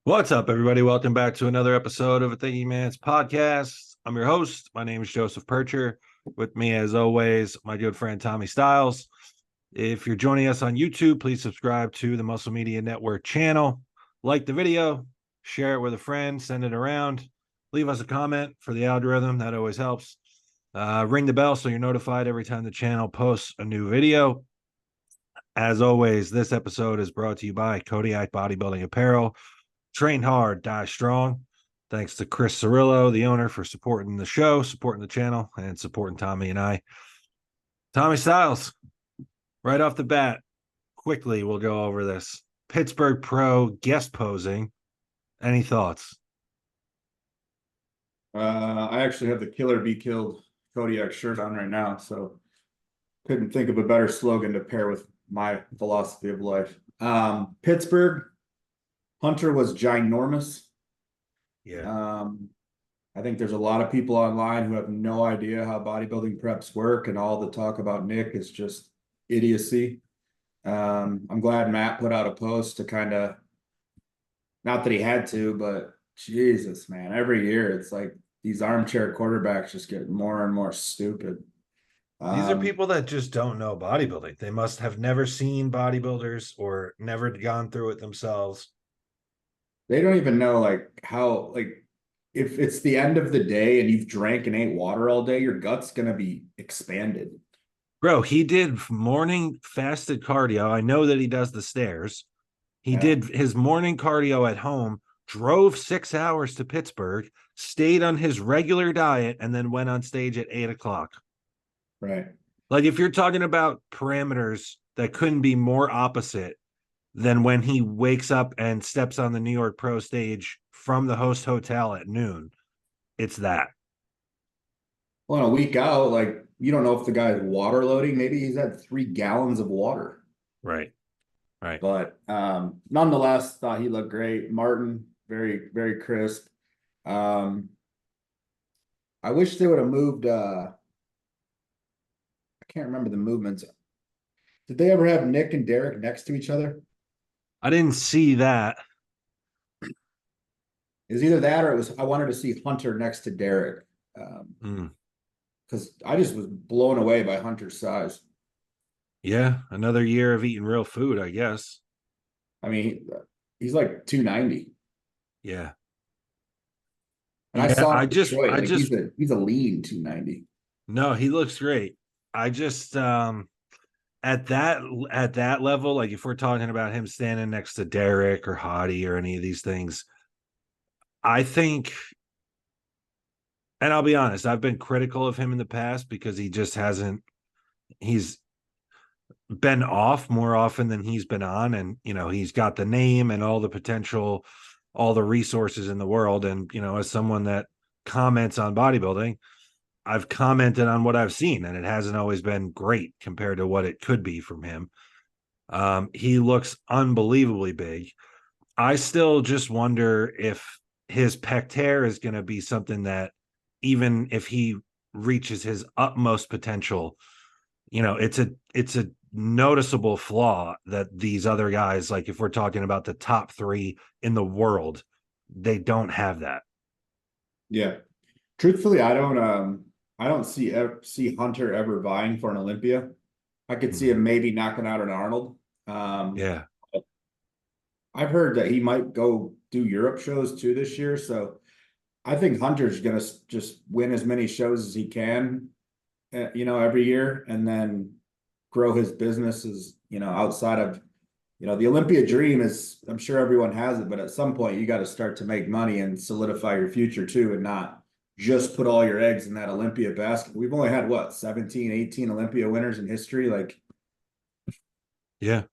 What's up, everybody? Welcome back to another episode of a Thinking Man's podcast. I'm your host. My name is Joseph PIRCHER. With me, as always, my good friend Tommy Styles. If you're joining us on YouTube, please subscribe to the Muscle Media Network channel. Like the video, share it with a friend, send it around. Leave us a comment for the algorithm. That always helps. Ring the bell so you're notified every time the channel posts a new video. As always, this episode is brought to you by Kodiak Bodybuilding Apparel. Train hard, die strong. Thanks to Chris Cirillo, the owner, for supporting the show, supporting the channel, and supporting Tommy and I. Tommy Styles, right off the bat, quickly we'll go over this. Pittsburgh Pro guest posing. Any thoughts? I actually have the Killer Be Killed Kodiak shirt on right now, so couldn't think of a better slogan to pair with my philosophy of life. Pittsburgh, Hunter was ginormous. Yeah. I think there's a lot of people online who have no idea how bodybuilding preps work, and all the talk about Nick is just idiocy. I'm glad Matt put out a post to kind of, not that he had to, but Jesus, man, every year it's like these armchair quarterbacks just get more and more stupid. These are people that just don't know bodybuilding. They must have never seen bodybuilders or never gone through it themselves. They don't even know how, if it's the end of the day and you've drank and ate water all day, your gut's gonna be expanded. Bro, he did morning fasted cardio. I know that he does the stairs. He did his morning cardio at home, drove 6 hours to Pittsburgh, stayed on his regular diet, and then went on stage at 8 o'clock. Right. Like, if you're talking about parameters that couldn't be more opposite than when he wakes up and steps on the New York Pro stage from the host hotel at noon, it's that. Well, in a week out, like, you don't know if the guy's water loading. Maybe he's had 3 gallons of water. Right. Right. But nonetheless, thought he looked great. Martin, very, very crisp. I wish they would have moved. I can't remember the movements. Did they ever have Nick and Derek next to each other? I didn't see that. It was either that or it was I wanted to see Hunter next to Derek. Because I just was blown away by Hunter's size. Yeah, another year of eating real food, I guess. I mean, he's like 290. Yeah. And Yeah, I saw him in Detroit. Like, he's a lean 290. No, he looks great. I just at that level, like if we're talking about him standing next to Derek or Hottie or any of these things, I think, and I'll be honest, I've been critical of him in the past because he just hasn't, he's been off more often than he's been on. And, he's got the name and all the potential, all the resources in the world. And, as someone that comments on bodybuilding, I've commented on what I've seen, and it hasn't always been great compared to what it could be from him. He looks unbelievably big. I still just wonder if his pec is going to be something that, even if he reaches his utmost potential, it's a noticeable flaw that these other guys, like if we're talking about the top 3 in the world, they don't have that. Yeah. Truthfully, I don't see Hunter ever vying for an Olympia. I could see him maybe knocking out an Arnold. Yeah. I've heard that he might go do Europe shows too this year. So I think Hunter's going to just win as many shows as he can, every year, and then grow his businesses, outside of, the Olympia dream is, I'm sure everyone has it, but at some point you got to start to make money and solidify your future too, and not just put all your eggs in that Olympia basket. We've only had 17, 18 Olympia winners in history. Yeah.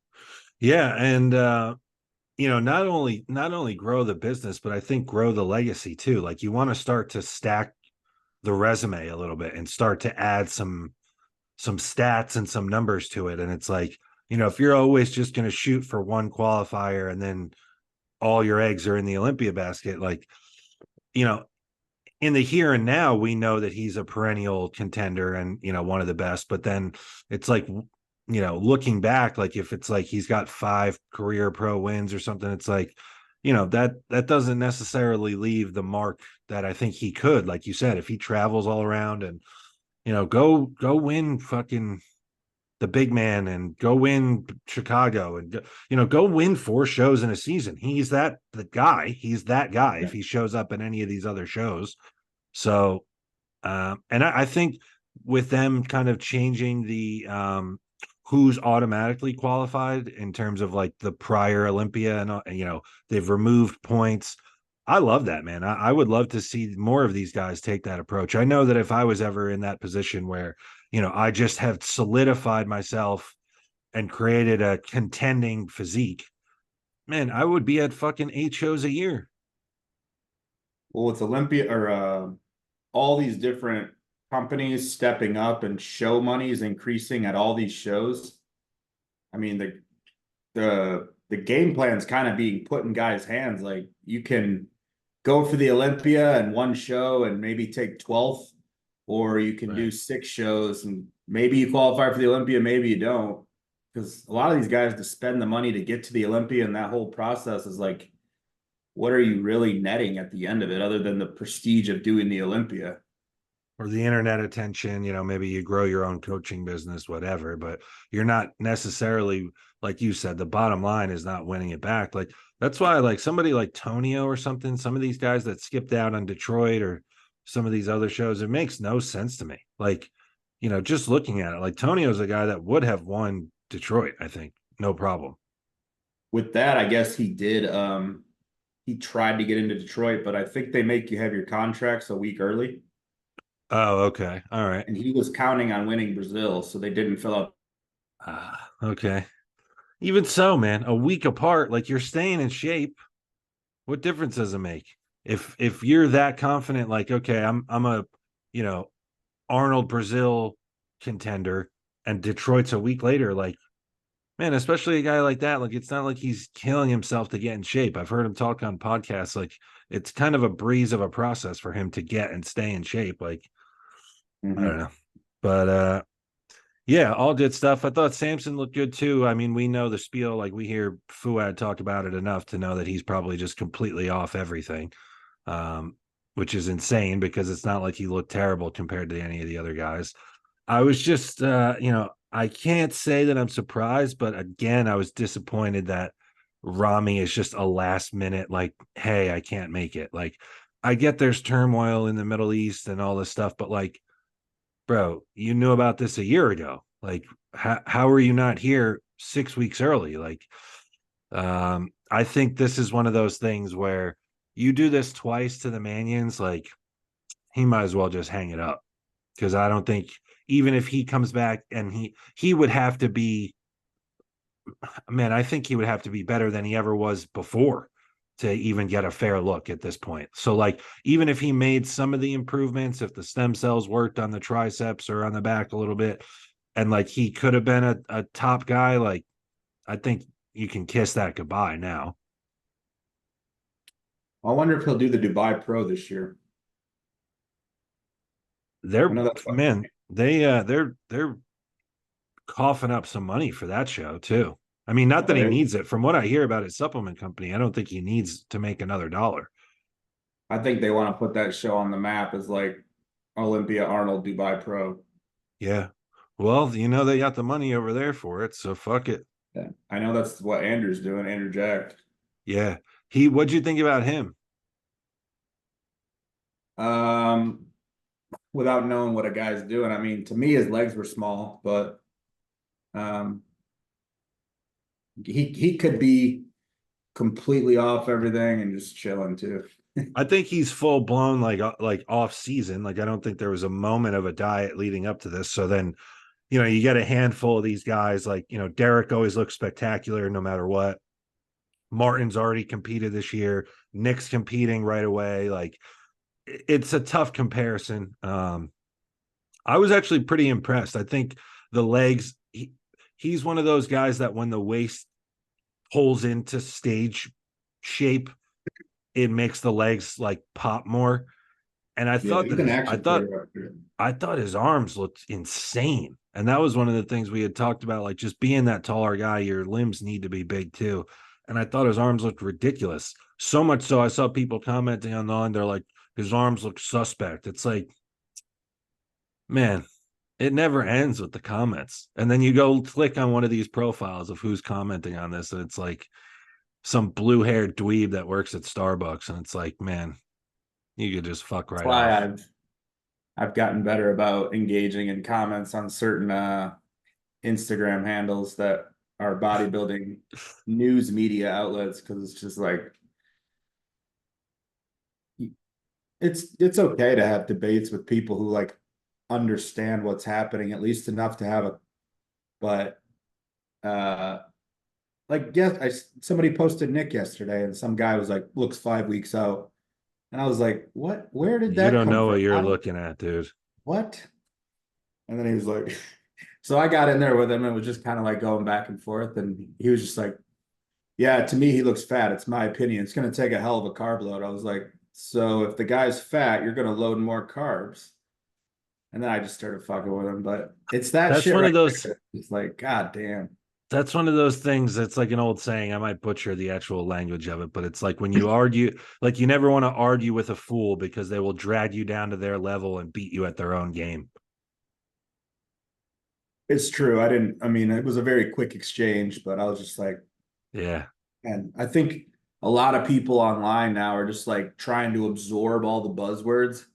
And, not only grow the business, but I think grow the legacy too. Like, you want to start to stack the resume a little bit and start to add some stats and some numbers to it. And it's like, if you're always just going to shoot for one qualifier and then all your eggs are in the Olympia basket, like, in the here and now, we know that he's a perennial contender and, one of the best, but then it's like, looking back, like if it's like he's got 5 career pro wins or something, it's like, that doesn't necessarily leave the mark that I think he could. Like you said, if he travels all around and go win fucking the big man and go win Chicago and go win 4 shows in a season. He's the guy. He's that guy if he shows up in any of these other shows. So, and I think with them kind of changing the who's automatically qualified in terms of like the prior Olympia and they've removed points. I love that, man. I would love to see more of these guys take that approach. I know that if I was ever in that position where, I just have solidified myself and created a contending physique, man, I would be at fucking 8 shows a year. Well, it's Olympia or all these different companies stepping up and show money is increasing at all these shows. I mean, the game plan's kind of being put in guys' hands. Like you can go for the Olympia and one show and maybe take 12th, or you can do 6 shows and maybe you qualify for the Olympia, maybe you don't. Because a lot of these guys to spend the money to get to the Olympia and that whole process is like, what are you really netting at the end of it other than the prestige of doing the Olympia? Or the internet attention, maybe you grow your own coaching business, whatever, but you're not necessarily, like you said, the bottom line is not winning it back. Like that's why like somebody like Tonio or something, some of these guys that skipped out on Detroit or some of these other shows, it makes no sense to me. Like, just looking at it, like Tonio's a guy that would have won Detroit, I think, no problem. With that, I guess he did he tried to get into Detroit, but I think they make you have your contracts a week early. Oh, okay. All right. And he was counting on winning Brazil, so they didn't fill out. Okay. Even so, man, a week apart, like you're staying in shape. What difference does it make? If you're that confident, like, okay, I'm a, Arnold Brazil contender and Detroit's a week later, like, man, especially a guy like that, like it's not like he's killing himself to get in shape. I've heard him talk on podcasts, like it's kind of a breeze of a process for him to get and stay in shape. Like, I don't know. But yeah, all good stuff. I thought Samson looked good too. I mean, we know the spiel, like we hear Fuad talk about it enough to know that he's probably just completely off everything, which is insane because it's not like he looked terrible compared to any of the other guys. I was just, I can't say that I'm surprised, but again, I was disappointed that Rami is just a last minute, like, hey, I can't make it. Like, I get there's turmoil in the Middle East and all this stuff, but like, bro, you knew about this a year ago. Like, how are you not here 6 weeks early? Like, I think this is one of those things where you do this twice to the Manions, like he might as well just hang it up because I don't think even if he comes back and he would have to be, man, I think he would have to be better than he ever was before to even get a fair look at this point. So like even if he made some of the improvements, if the stem cells worked on the triceps or on the back a little bit, and like he could have been a top guy, like I think you can kiss that goodbye now. I wonder if he'll do the Dubai Pro this year. I They're know that's what, man, they're coughing up some money for that show too. I mean, not that he needs it. From what I hear about his supplement company, I don't think he needs to make another dollar. I think they want to put that show on the map as like Olympia Arnold Dubai Pro. Yeah. Well, they got the money over there for it, so fuck it. Yeah. I know that's what Andrew's doing, Andrew Jack. Yeah. What'd you think about him? Um, Without knowing what a guy's doing, I mean, to me, his legs were small, but um, he could be completely off everything and just chilling too. I think he's full blown like off season. Like I don't think there was a moment of a diet leading up to this. So then, you get a handful of these guys like, Derek always looks spectacular no matter what. Martin's already competed this year. Nick's competing right away. Like it's a tough comparison. I was actually pretty impressed. I think the legs, he's one of those guys that when the waist pulls into stage shape, it makes the legs like pop more. And I thought that I thought his arms looked insane. And that was one of the things we had talked about, like just being that taller guy, your limbs need to be big too. and I thought his arms looked ridiculous. So much so I saw people commenting online, they're like, his arms look suspect. It's like, man, it never ends with the comments. And then you go click on one of these profiles of who's commenting on this, and it's like some blue-haired dweeb that works at Starbucks, and it's like, man, you could just fuck That's right why off. I've gotten better about engaging in comments on certain Instagram handles that are bodybuilding news media outlets, because it's just like it's okay to have debates with people who like understand what's happening at least enough to have a, but like, yes, somebody posted Nick yesterday and some guy was like, looks 5 weeks out, and I was like, what, where did You that don't come know what from? you're looking at, dude. What? And then he was like, so I got in there with him and was just kind of like going back and forth, and he was just like, yeah, to me he looks fat, it's my opinion, it's going to take a hell of a carb load. I was like, so if the guy's fat, you're going to load more carbs. And then I just started fucking with him. But it's that That's shit one right of those there. It's like, God damn. that's one of those things that's like an old saying. I might butcher the actual language of it, but it's like when you argue, like you never want to argue with a fool because they will drag you down to their level and beat you at their own game. It's true. I mean, it was a very quick exchange, but I was just like, Yeah. and I think a lot of people online now are just like trying to absorb all the buzzwords,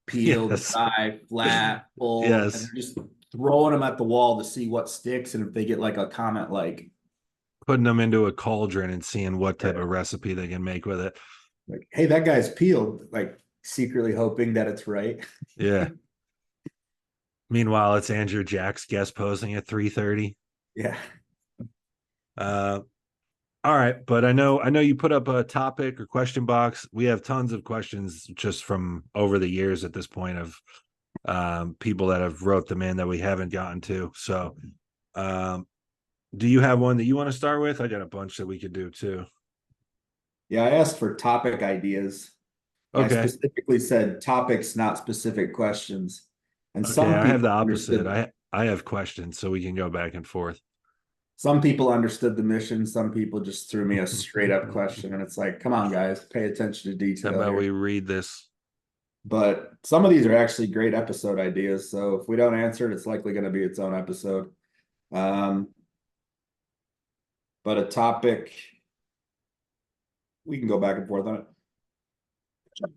peeled, Yes. dry, flat, full, and Yes. they're just throwing them at the wall to see what sticks. And if they get like a comment Putting them into a cauldron and seeing what type of recipe they can make with it. like, hey, that guy's peeled, like secretly hoping that it's right. Yeah. Meanwhile, it's Andrew Jack's guest posing at 3:30. Yeah. Uh, all right, but I know you put up a topic or question box. We have tons of questions just from over the years at this point of people that have wrote them in that we haven't gotten to. So, um, do you have one that you want to start with? I got a bunch that we could do too. Yeah, I asked for topic ideas. And I Okay. specifically said topics, not specific questions. And Okay, some I have the people opposite. understood I have questions, so we can go back and forth. some people understood the mission. Some people just threw me a straight up question. And it's like, come on, guys, pay attention to How detail about here. we read this? But some of these are actually great episode ideas. So if we don't answer it, it's likely going to be its own episode. Um, but a topic, we can go back and forth on it.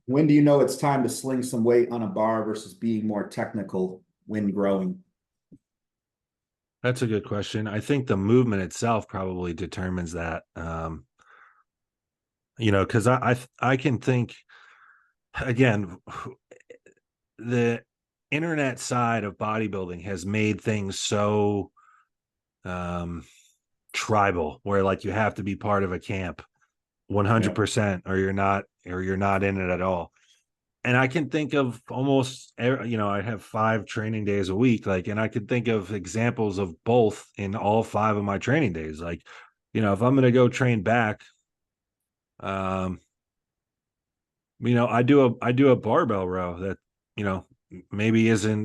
When do you know it's time to sling some weight on a bar versus being more technical when growing? That's a good question. I think the movement itself probably determines that. Because I can think again, the internet side of bodybuilding has made things so um tribal where like you have to be part of a camp Yeah. 100% or you're not in it at all. And I can think of almost I have 5 training days a week, like, and I can think of examples of both in all 5 of my training days. Like, if I'm going to go train back, um I do a barbell row that you know maybe isn't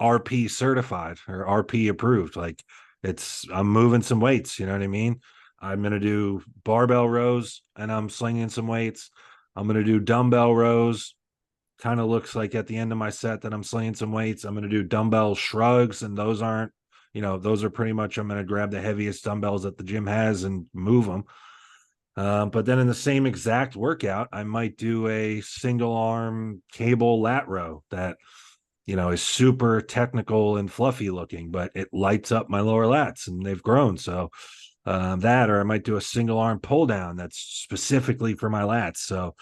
RP certified or RP approved. Like I'm moving some weights, you know what I mean? I'm going to do barbell rows and I'm slinging some weights. I'm going to do dumbbell rows. Kind of looks like at the end of my set that I'm slinging some weights. I'm going to do dumbbell shrugs, and those aren't, those are pretty much, I'm going to grab the heaviest dumbbells that the gym has and move them. But then in the same exact workout, I might do a single arm cable lat row that is super technical and fluffy looking, but it lights up my lower lats and they've grown. So that, or I might do a single arm pull down that's specifically for my lats. So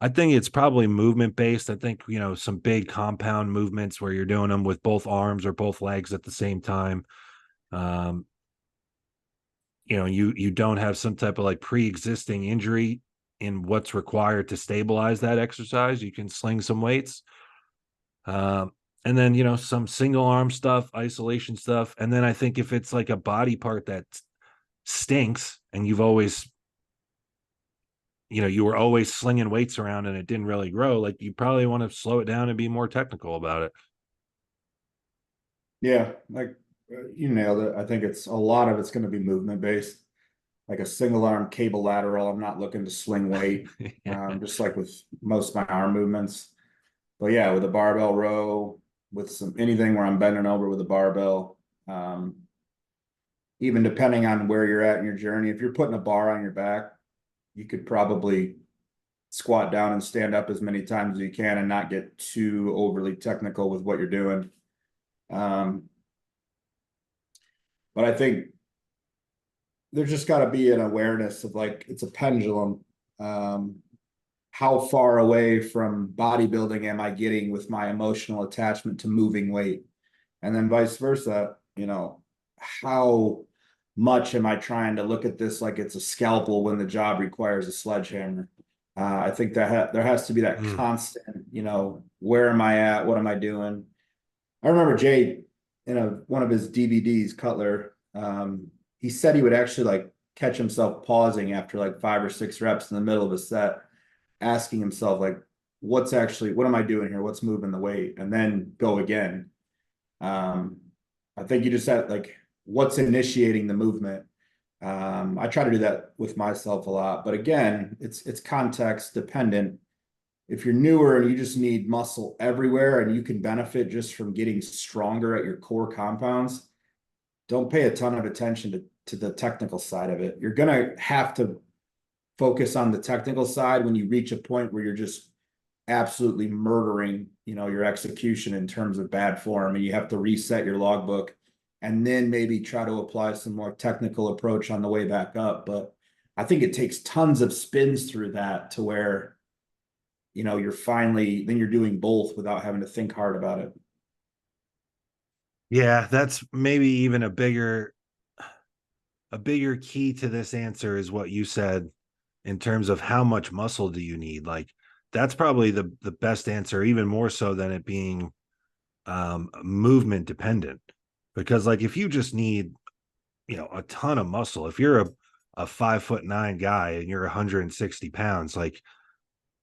I think it's probably movement based. I think, some big compound movements where you're doing them with both arms or both legs at the same time. Um, you don't have some type of like pre-existing injury in what's required to stabilize that exercise. You can sling some weights. Um, and then some single arm stuff, isolation stuff, and then I think if it's like a body part that stinks and you were always slinging weights around and it didn't really grow, like you probably want to slow it down and be more technical about it. Yeah, like you nailed it. I think it's a lot of it's going to be movement based. like a single arm cable lateral. I'm not looking to sling weight, Yeah. just like with most of my arm movements. But yeah, with a barbell row, with some anything where I'm bending over with a barbell, even depending on where you're at in your journey, if you're putting a bar on your back, you could probably squat down and stand up as many times as you can and not get too overly technical with what you're doing. But I think there's just got to be an awareness of like, it's a pendulum. How far away from bodybuilding am I getting with my emotional attachment to moving weight? And then vice versa, you know, how much am I trying to look at this like it's a scalpel when the job requires a sledgehammer? I think that there has to be that constant, you know, where am I at? What am I doing? I remember Jay in one of his DVDs, Cutler, he said he would actually like catch himself pausing after like 5 or 6 reps in the middle of a set, asking himself like, what am I doing here? What's moving the weight? And then go again. I think you just had like, what's initiating the movement? I try to do that with myself a lot, but again, it's context dependent. If you're newer and you just need muscle everywhere and you can benefit just from getting stronger at your core compounds, don't pay a ton of attention to the technical side of it. You're gonna have to focus on the technical side when you reach a point where you're just absolutely murdering, you know, your execution in terms of bad form, and you have to reset your logbook and then maybe try to apply some more technical approach on the way back up. But I think it takes tons of spins through that to where, you know, then you're doing both without having to think hard about it. Yeah, that's maybe even a bigger key to this answer is what you said in terms of how much muscle do you need. Like that's probably the best answer, even more so than it being movement dependent. Because like if you just need, you know, a ton of muscle, if you're a 5'9" guy and you're 160 pounds, like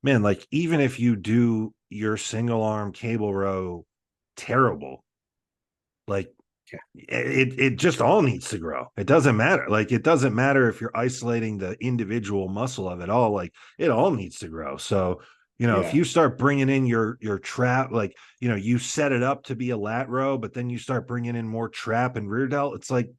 man, like even if you do your single arm cable row terrible, like it just all needs to grow. It doesn't matter. Like it doesn't matter if you're isolating the individual muscle of it all. Like it all needs to grow. So you know, if Yeah. you start bringing in your trap, like you know, you set it up to be a lat row, but then you start bringing in more trap and rear delt. It's like,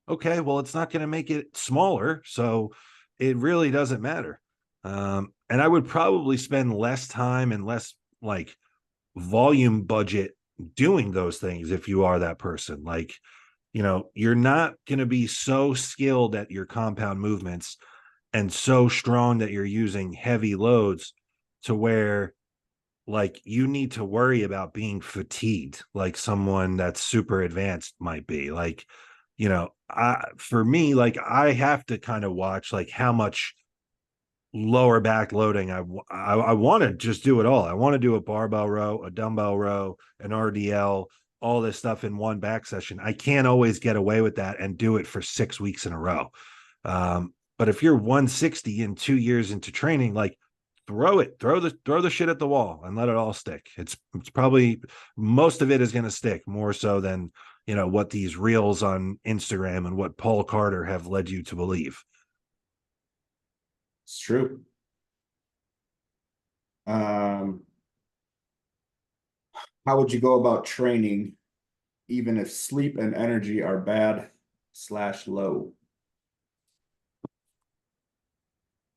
okay, well, it's not going to make it smaller, so it really doesn't matter. And I would probably spend less time and less like volume budget doing those things if you are that person. Like, you know, you're not going to be so skilled at your compound movements and so strong that you're using heavy loads to where like you need to worry about being fatigued like someone that's super advanced might be. Like, you know, for me, like I have to kind of watch like how much lower back loading. I want to just do it all. I want to do a barbell row, a dumbbell row, an RDL, all this stuff in one back session. I can't always get away with that and do it for 6 weeks in a row. But if you're 160 and 2 years into training, like throw the shit at the wall and let it all stick. It's probably most of it is going to stick more so than, you know, what these reels on Instagram and what Paul Carter have led you to believe. It's true. How would you go about training even if sleep and energy are bad/low?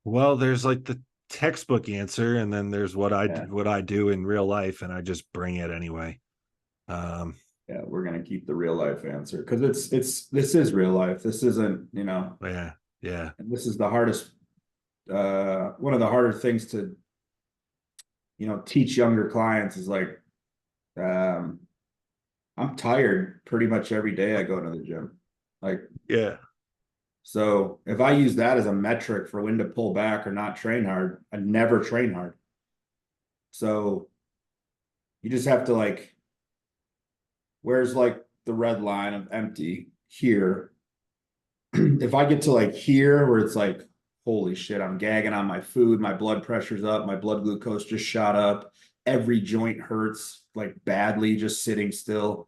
Well, there's like the textbook answer, and then there's what I do in real life, and I just bring it anyway. Yeah, we're gonna keep the real life answer because this is real life. This isn't, you know, Yeah. and this is the hardest, one of the harder things to, you know, teach younger clients is like, um, I'm tired pretty much every day I go to the gym. Like, Yeah. so if I use that as a metric for when to pull back or not train hard, I never train hard. So you just have to like, where's like the red line of empty here? If I get to like here where it's like, holy shit, I'm gagging on my food, my blood pressure's up, my blood glucose just shot up, every joint hurts like badly just sitting still.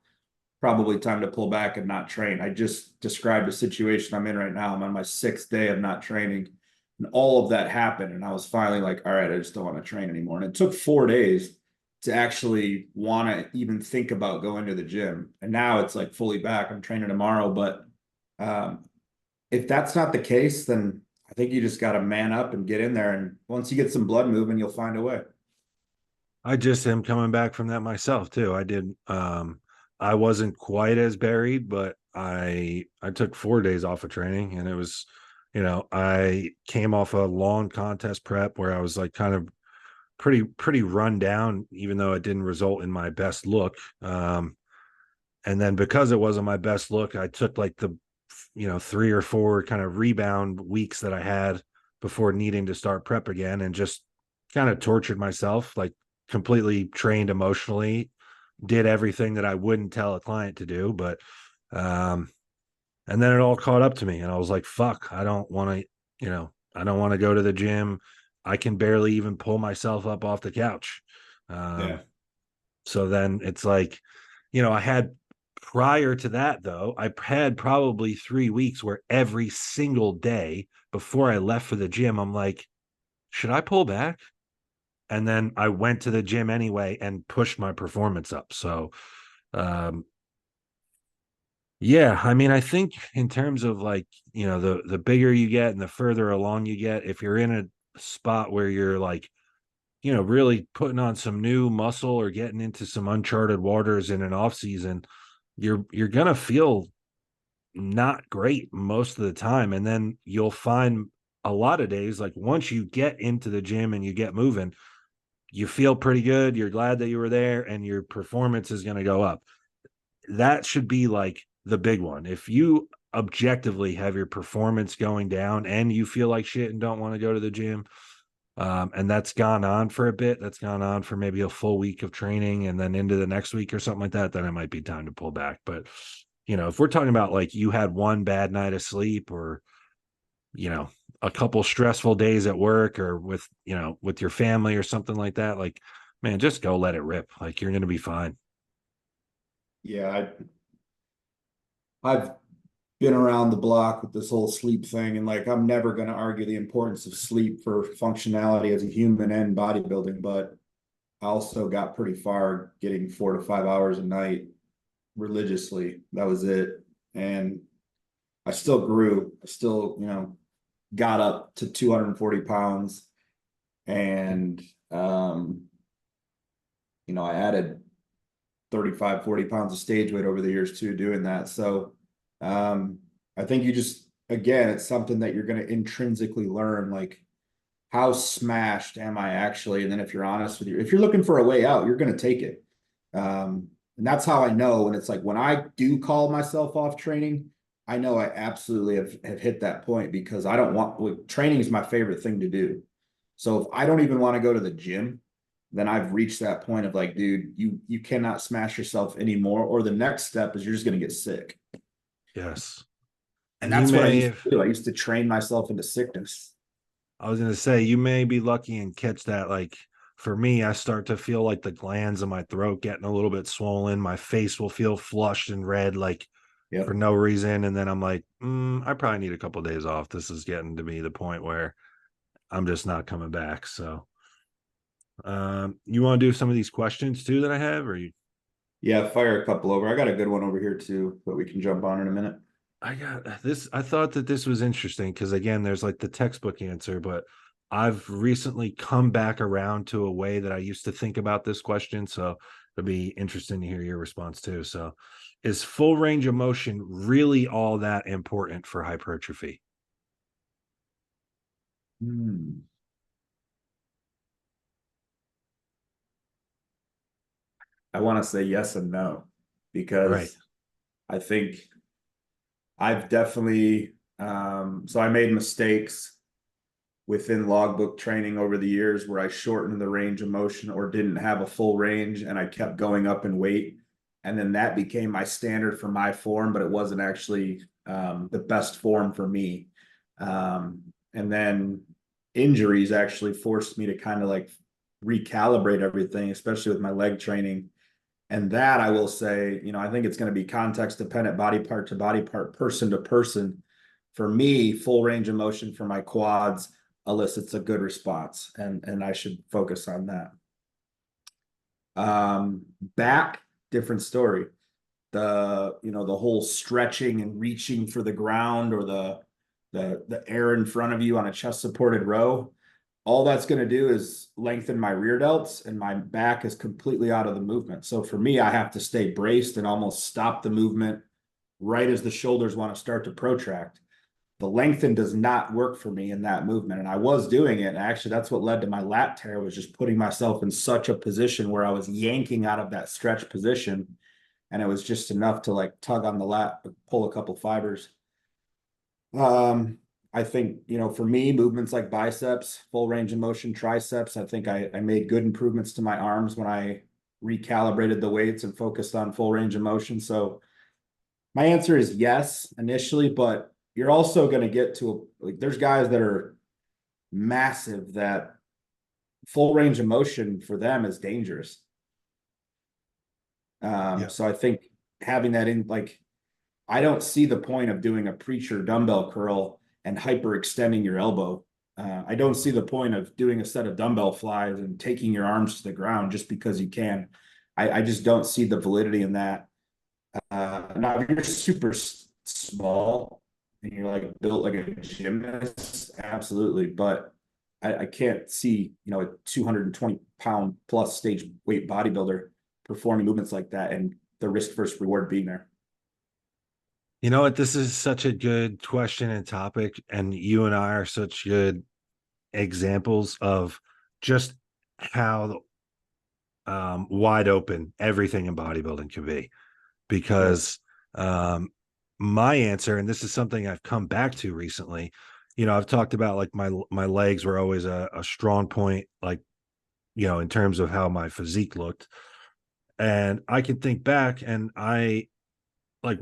probably time to pull back and not train. I just described a situation I'm in right now. I'm on my 6th day of not training, and all of that happened. And I was finally like, all right, I just don't want to train anymore. And it took 4 days to actually want to even think about going to the gym. And now it's like fully back. I'm training tomorrow. But if that's not the case, then I think you just got to man up and get in there. And once you get some blood moving, you'll find a way. I just am coming back from that myself too. I wasn't quite as buried, but I took 4 days off of training, and it was, I came off a long contest prep where I was like kind of pretty run down, even though it didn't result in my best look. And then because it wasn't my best look, I took like the 3 or 4 kind of rebound weeks that I had before needing to start prep again, and just kind of tortured myself, like completely trained emotionally, did everything that I wouldn't tell a client to do. But and then it all caught up to me, and I was like, fuck, I don't want to, I don't want to go to the gym. I can barely even pull myself up off the couch. Yeah. So then it's like, I had, prior to that though, I had probably 3 weeks where every single day before I left for the gym, I'm like, should I pull back? And then I went to the gym anyway and pushed my performance up. So, yeah, I mean, I think in terms of like, the bigger you get and the further along you get, if you're in a spot where you're like, really putting on some new muscle or getting into some uncharted waters in an off season, you're gonna feel not great most of the time. And then you'll find a lot of days, like once you get into the gym and you get moving, you feel pretty good. You're glad that you were there, and your performance is going to go up. That should be like the big one. If you objectively have your performance going down and you feel like shit and don't want to go to the gym, and that's gone on for a bit, that's gone on for maybe a full week of training and then into the next week or something like that, then it might be time to pull back. But, if we're talking about like you had one bad night of sleep, or, a couple stressful days at work, or with your family or something like that, like, man, just go let it rip. Like, you're going to be fine. Yeah. I've been around the block with this whole sleep thing, and like I'm never going to argue the importance of sleep for functionality as a human and bodybuilding, but I also got pretty far getting 4 to 5 hours a night religiously. That was it. And I still grew. I still, got up to 240 pounds, and I added 35, 40 pounds of stage weight over the years too, doing that. So I think you just, again, it's something that you're going to intrinsically learn, like how smashed am I actually? And then if you're honest with you, if you're looking for a way out, you're going to take it. And that's how I know when it's like, when I do call myself off training, I know I absolutely have hit that point, because I don't want, training is my favorite thing to do. So if I don't even want to go to the gym, then I've reached that point of like, dude, you cannot smash yourself anymore. Or the next step is you're just going to get sick. Yes. And You that's what I may used have, to do. I used to train myself into sickness. I was going to say, you may be lucky and catch that. Like, for me, I start to feel like the glands in my throat getting a little bit swollen. My face will feel flushed and red, like for Yep. no reason. And then I'm like, I probably need a couple of days off. This is getting to be the point where I'm just not coming back. So, you want to do some of these questions too that I have, or you? Yeah, fire a couple over. I got a good one over here too, but we can jump on in a minute. I got this. I thought that this was interesting because, again, there's like the textbook answer, but I've recently come back around to a way that I used to think about this question. So it'll be interesting to hear your response too. So, is full range of motion really all that important for hypertrophy? I want to say yes and no, Right. because I think I've definitely, so I made mistakes within logbook training over the years where I shortened the range of motion or didn't have a full range, and I kept going up in weight. And then that became my standard for my form, but it wasn't actually the best form for me. And then injuries actually forced me to kind of like recalibrate everything, especially with my leg training. And that I will say, you know, I think it's going to be context dependent, body part to body part, person to person. For me, full range of motion for my quads elicits a good response, and I should focus on that. Back, different story. The whole stretching and reaching for the ground, or the air in front of you on a chest supported row, all that's going to do is lengthen my rear delts, and my back is completely out of the movement. So for me, I have to stay braced and almost stop the movement right as the shoulders want to start to protract. The lengthen does not work for me in that movement. And I was doing it. And actually, that's what led to my lat tear, was just putting myself in such a position where I was yanking out of that stretch position. And it was just enough to like tug on the lat, pull a couple fibers. I think, you know, for me, movements like biceps, full range of motion, triceps, I think I made good improvements to my arms when I recalibrated the weights and focused on full range of motion. So my answer is yes initially, but you're also going to get to like, there's guys that are massive that full range of motion for them is dangerous. So I think having that in, like, I don't see the point of doing a preacher dumbbell curl and hyperextending your elbow. I don't see the point of doing a set of dumbbell flies and taking your arms to the ground just because you can. I just don't see the validity in that. Now, if you're super small and you're like built like a gymnast, absolutely. But I can't see, you know, a 220-pound plus stage weight bodybuilder performing movements like that and the risk versus reward being there. You know what? This is such a good question and topic, and you and I are such good examples of just how wide open everything in bodybuilding can be. Because my answer, and this is something I've come back to recently, you know, I've talked about like my legs were always a strong point, like, you know, in terms of how my physique looked. And I can think back, and I like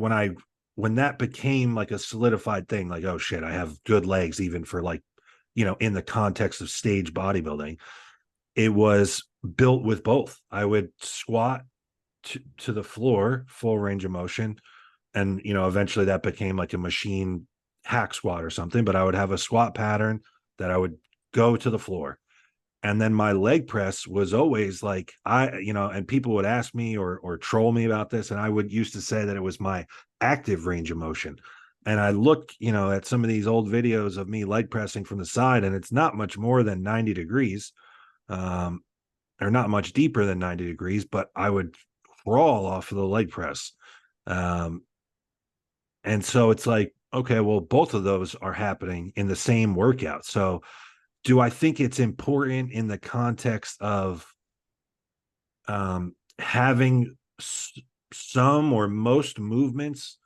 when that became like a solidified thing, like, oh shit, I have good legs, even for like, you know, in the context of stage bodybuilding, it was built with both. I would squat to the floor, full range of motion. And, you know, eventually that became like a machine hack squat or something, but I would have a squat pattern that I would go to the floor. And then my leg press was always like, you know, and people would ask me or troll me about this. And I would used to say that it was my active range of motion. And I look, you know, at some of these old videos of me leg pressing from the side, and it's not much more than 90 degrees, or not much deeper than 90 degrees, but I would crawl off of the leg press. And so it's like, okay, well, both of those are happening in the same workout. So do I think it's important in the context of having some or most movements,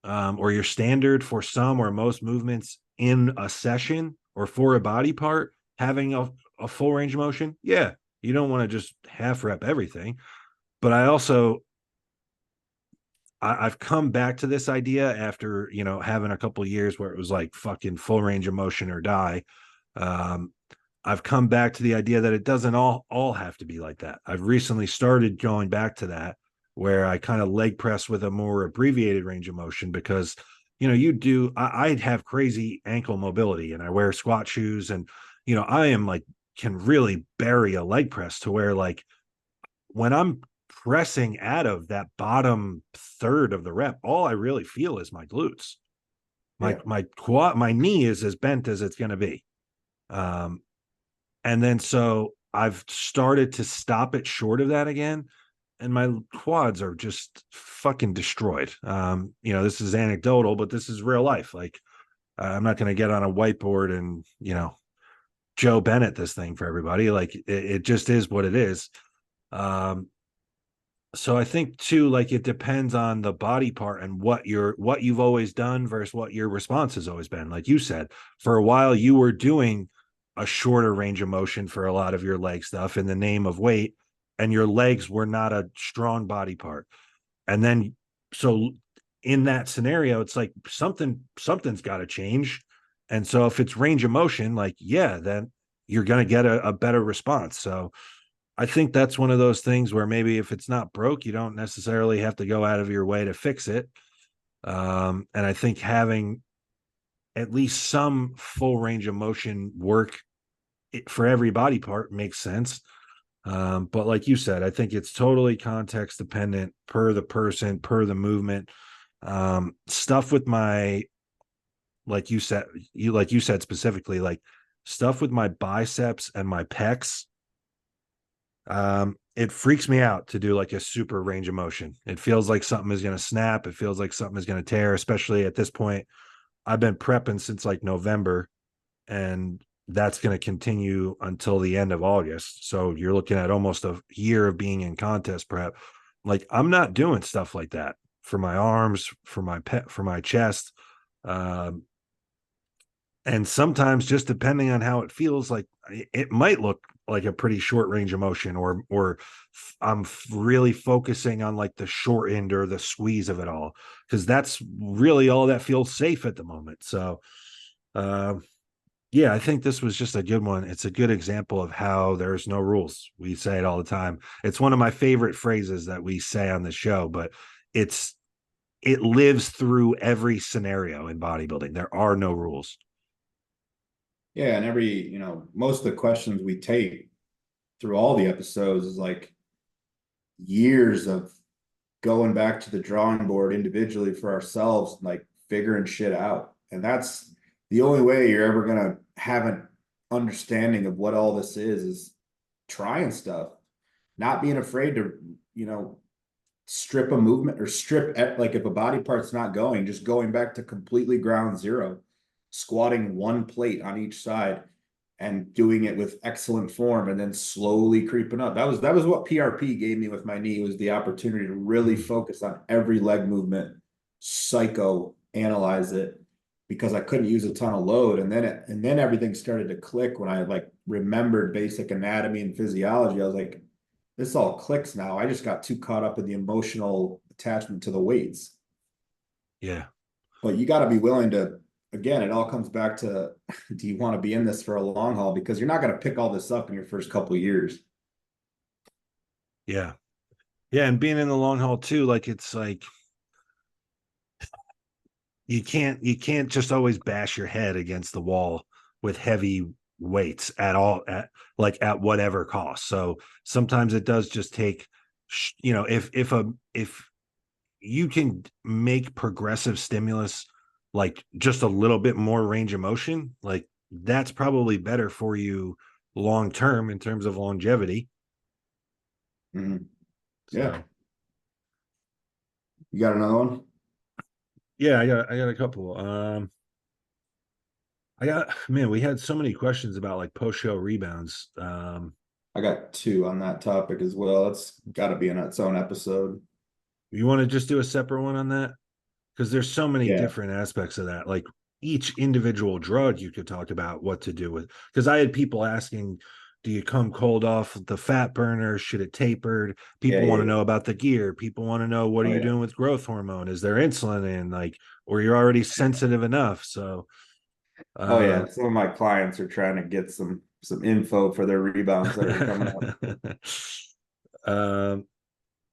or your standard for some or most movements in a session or for a body part, having a full range of motion? Yeah, you don't want to just half rep everything. But I've come back to this idea after, you know, having a couple of years where it was like fucking full range of motion or die. I've come back to the idea that it doesn't all have to be like that. I've recently started going back to that, where I kind of leg press with a more abbreviated range of motion, because, you know, I'd have crazy ankle mobility, and I wear squat shoes, and, you know, I am like, can really bury a leg press to where, like, when I'm pressing out of that bottom third of the rep, all I really feel is my glutes. My quad, my knee is as bent as it's going to be. And then so I've started to stop it short of that again, and my quads are just fucking destroyed. You know, this is anecdotal, but this is real life. Like, I'm not going to get on a whiteboard and, you know, Joe Bennett this thing for everybody. Like, it just is what it is. So I think too, like, it depends on the body part and what you've always done versus what your response has always been. Like you said, for a while you were doing a shorter range of motion for a lot of your leg stuff in the name of weight, and your legs were not a strong body part. And then, so in that scenario, it's like something's got to change. And so if it's range of motion, like, yeah, then you're going to get a better response. So I think that's one of those things where maybe if it's not broke, you don't necessarily have to go out of your way to fix it. And I think having at least some full range of motion work for every body part makes sense. But like you said, I think it's totally context dependent per the person, per the movement. Stuff with my, like you said specifically, like stuff with my biceps and my pecs. It freaks me out to do like a super range of motion. It feels like something is going to snap. It feels like something is going to tear, especially at this point. I've been prepping since like November, and that's going to continue until the end of August. So you're looking at almost a year of being in contest prep. Like I'm not doing stuff like that for my arms, for my pet, for my chest. Um, and sometimes just depending on how it feels, like it might look like a pretty short range of motion, or I'm really focusing on like the short end or the squeeze of it all, because that's really all that feels safe at the moment. So yeah, I think this was just a good one. It's a good example of how there's no rules. We say it all the time. It's one of my favorite phrases that we say on the show, but it lives through every scenario in bodybuilding. There are no rules. Yeah, and most of the questions we take through all the episodes is like years of going back to the drawing board individually for ourselves, like figuring shit out. And that's the only way you're ever gonna have an understanding of what all this is trying stuff, not being afraid to, strip a movement or like if a body part's not going, just going back to completely ground zero, squatting one plate on each side and doing it with excellent form and then slowly creeping up. That was what PRP gave me with my knee, was the opportunity to really focus on every leg movement, psycho analyze it, because I couldn't use a ton of load. And then everything started to click when I like remembered basic anatomy and physiology. I was like, this all clicks now. I just got too caught up in the emotional attachment to the weights. Yeah. But you got to be willing to, again, it all comes back to, do you want to be in this for a long haul? Because you're not going to pick all this up in your first couple of years. Yeah. Yeah. And being in the long haul too, like it's like you can't just always bash your head against the wall with heavy weights at all, at whatever cost. So sometimes it does just take, if you can make progressive stimulus like just a little bit more range of motion, like that's probably better for you long term in terms of longevity. Mm-hmm. Yeah. So You got another one? yeah, I got a couple. Man, we had so many questions about like post show rebounds. I got two on that topic as well. It's got to be in its own episode. You want to just do a separate one on that? Because there's so many Yeah. different aspects of that. Like each individual drug you could talk about what to do with. Because I had people asking, do you come cold off the fat burner? Should it tapered? Yeah. People want to Yeah. know about the gear. People want to know, what are Oh, you yeah. doing with growth hormone? Is there insulin in, like, or you're already sensitive enough? So Oh, yeah. Some of my clients are trying to get some info for their rebounds that are coming up.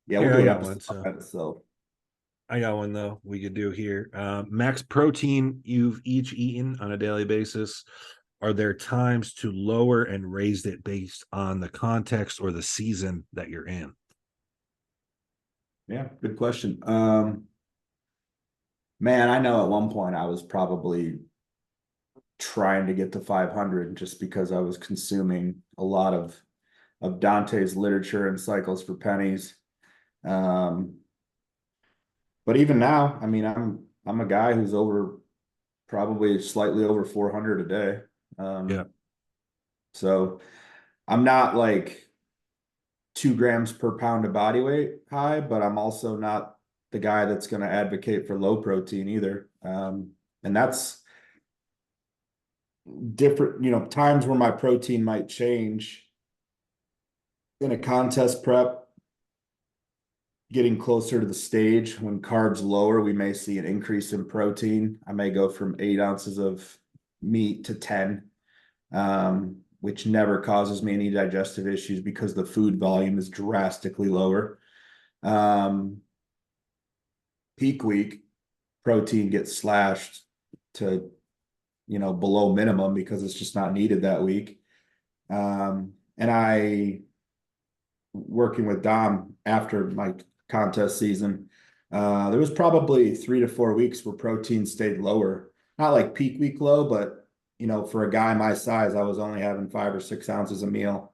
Yeah, we'll Here do I an got one. episode on So that. So I got one though we could do here. Max protein you've each eaten on a daily basis. Are there times to lower and raise it based on the context or the season that you're in? yeah, good question. Man, I know at one point I was probably trying to get to 500 just because I was consuming a lot of Dante's literature and cycles for pennies. But even now, I mean, I'm a guy who's over, probably slightly over 400 a day. Yeah. So I'm not like 2 grams per pound of body weight high, but I'm also not the guy that's going to advocate for low protein either. And that's different, times where my protein might change in a contest prep. Getting closer to the stage, when carbs lower, we may see an increase in protein. I may go from 8 ounces of meat to 10. which never causes me any digestive issues because the food volume is drastically lower. Peak week, protein gets slashed to, below minimum because it's just not needed that week. And I, working with Dom after my contest season, there was probably 3 to 4 weeks where protein stayed lower, not like peak week low, but for a guy my size, I was only having 5 or 6 ounces a meal.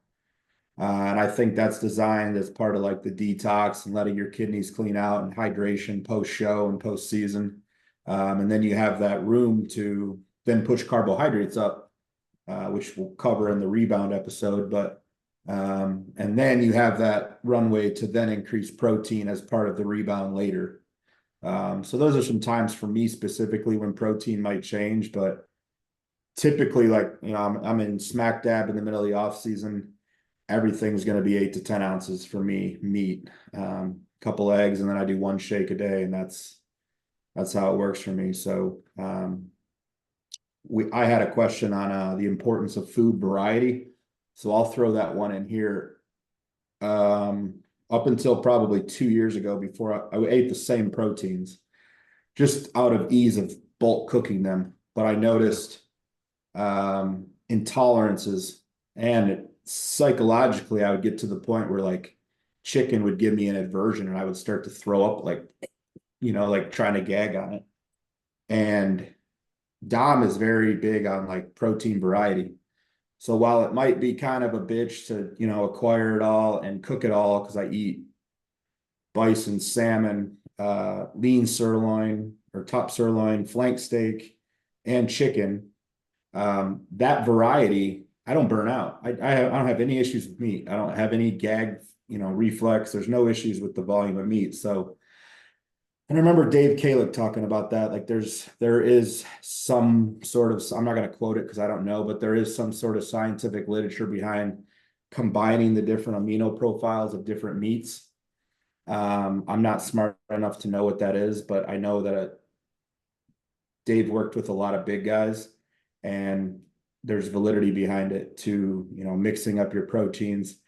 And I think that's designed as part of like the detox and letting your kidneys clean out and hydration post show and post season. And then you have that room to then push carbohydrates up, which we'll cover in the rebound episode. But and then you have that runway to then increase protein as part of the rebound later. So those are some times for me specifically when protein might change, but typically, like, I'm in smack dab in the middle of the off season. Everything's going to be 8 to 10 ounces for me, meat, couple eggs, and then I do 1 shake a day, and that's how it works for me. So I had a question on the importance of food variety, so I'll throw that one in here. Up until probably 2 years ago, before I ate the same proteins, just out of ease of bulk cooking them, but I noticed intolerances, and psychologically I would get to the point where like chicken would give me an aversion and I would start to throw up, like like trying to gag on it. And Dom is very big on like protein variety, so while it might be kind of a bitch to acquire it all and cook it all, because I eat bison, salmon, lean sirloin or top sirloin, flank steak, and chicken, that variety, I don't burn out. I don't have any issues with meat. I don't have any gag, reflex. There's no issues with the volume of meat. So, and I remember Dave Kalick talking about that. Like there is some sort of, I'm not going to quote it because I don't know, but there is some sort of scientific literature behind combining the different amino profiles of different meats. I'm not smart enough to know what that is, but I know that Dave worked with a lot of big guys, and there's validity behind it to, mixing up your proteins,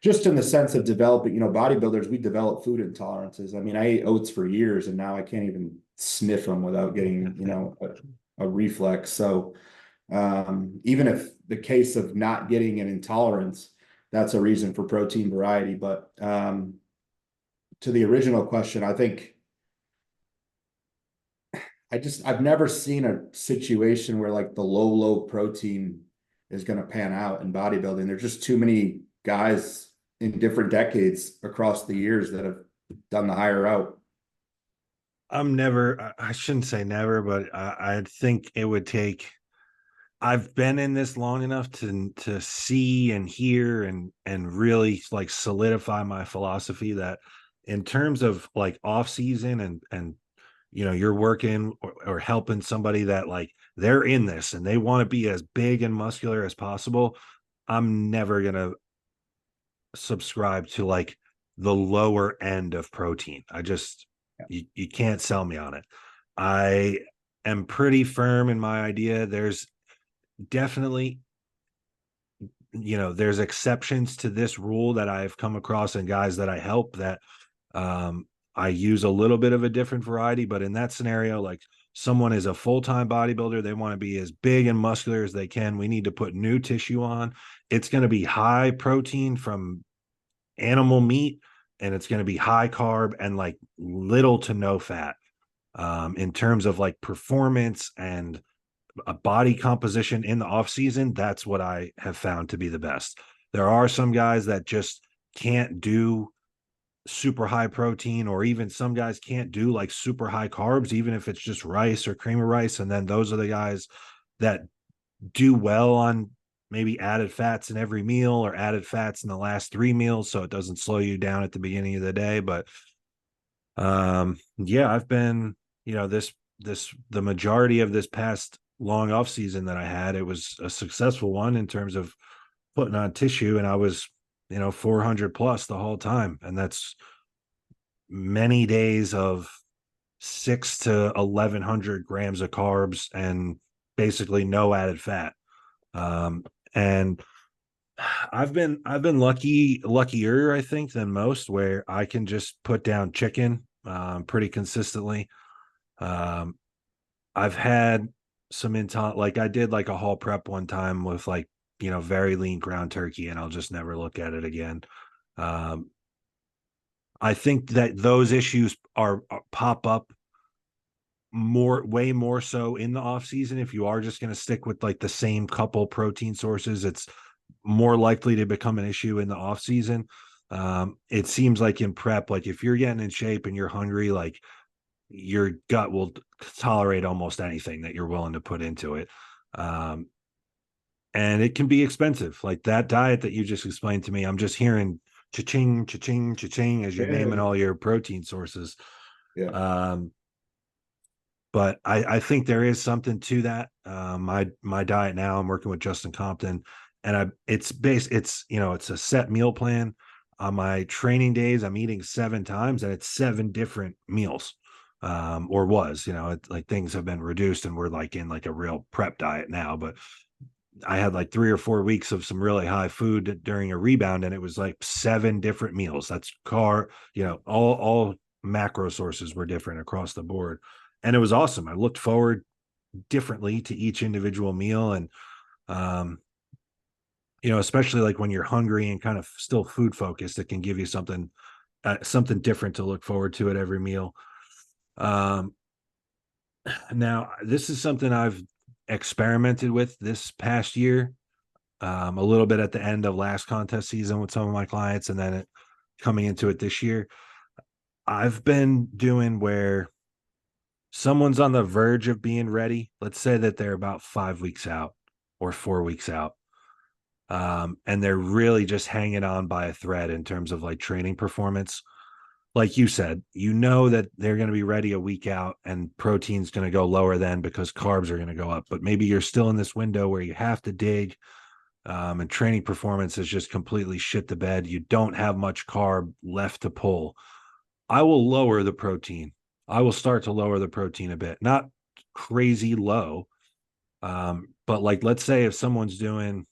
just in the sense of developing, bodybuilders, we develop food intolerances. I mean, I ate oats for years and now I can't even sniff them without getting, a reflex. So, even if the case of not getting an intolerance, that's a reason for protein variety. But, to the original question, I think I've never seen a situation where like the low protein is going to pan out in bodybuilding. There's just too many guys in different decades across the years that have done the higher route. I shouldn't say never, but I think it would take, I've been in this long enough to see and hear and really like solidify my philosophy that in terms of like off season and you're working or helping somebody that like they're in this and they want to be as big and muscular as possible, I'm never gonna subscribe to like the lower end of protein. You can't sell me on it. I am pretty firm in my idea. There's definitely, there's exceptions to this rule that I've come across in guys that I help that I use a little bit of a different variety, but in that scenario, like someone is a full-time bodybuilder, they want to be as big and muscular as they can. We need to put new tissue on. It's going to be high protein from animal meat, and it's going to be high carb and like little to no fat. In terms of like performance and a body composition in the off season, that's what I have found to be the best. There are some guys that just can't do super high protein, or even some guys can't do like super high carbs, even if it's just rice or cream of rice. And then those are the guys that do well on maybe added fats in every meal or added fats in the last 3 meals, so it doesn't slow you down at the beginning of the day. But yeah, I've been, the majority of this past long off season that I had, it was a successful one in terms of putting on tissue, and I was 400 plus the whole time, and that's many days of 6 to 1100 grams of carbs and basically no added fat. And I've been luckier, I think, than most, where I can just put down chicken pretty consistently. Um, I've had some like I did like a hall prep one time with like, very lean ground turkey, and I'll just never look at it again. Um, I think that those issues pop up way more so in the off season. If you are just going to stick with like the same couple protein sources, it's more likely to become an issue in the off season. It seems like in prep, like if you're getting in shape and you're hungry, like your gut will tolerate almost anything that you're willing to put into it. Um, and it can be expensive. Like that diet that you just explained to me, I'm just hearing cha-ching, cha-ching, cha-ching as you're naming Yeah. all your protein sources. Yeah. Um, but I think there is something to that. My diet now, I'm working with Justin Compton, and it's a set meal plan. On my training days, I'm eating 7 times, and it's 7 different meals. Or was, like things have been reduced, and we're like in like a real prep diet now. But I had like 3 or 4 weeks of some really high food during a rebound, and it was like 7 different meals. That's all macro sources were different across the board. And it was awesome. I looked forward differently to each individual meal. And um, especially like when you're hungry and kind of still food focused, it can give you something different to look forward to at every meal. Um, Now this is something I've experimented with this past year, a little bit at the end of last contest season with some of my clients, and then coming into it this year. I've been doing where someone's on the verge of being ready. Let's say that they're about 5 weeks out or 4 weeks out. And they're really just hanging on by a thread in terms of like training performance. Like you said, that they're going to be ready a week out and protein's going to go lower then because carbs are going to go up. But maybe you're still in this window where you have to dig, and training performance is just completely shit the bed. You don't have much carb left to pull. I will lower the protein. I will start to lower the protein a bit, not crazy low. But like, let's say if someone's doing,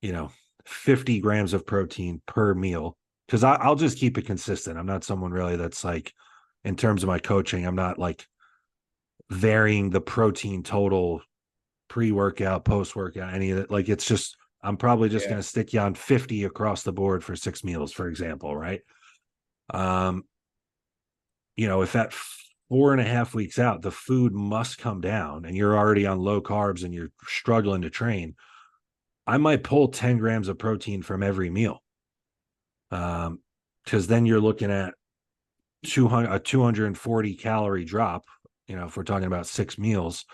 you know, 50 grams of protein per meal, because I'll just keep it consistent. I'm not someone really that's like, in terms of my coaching, I'm not like varying the protein total pre-workout, post-workout, any of it. Like it's just, I'm probably just Yeah. going to stick you on 50 across the board for 6 meals, for example, right? Um, if at 4.5 weeks out, the food must come down and you're already on low carbs and you're struggling to train, I might pull 10 grams of protein from every meal. Because then you're looking at 240 calorie drop, if we're talking about 6 meals.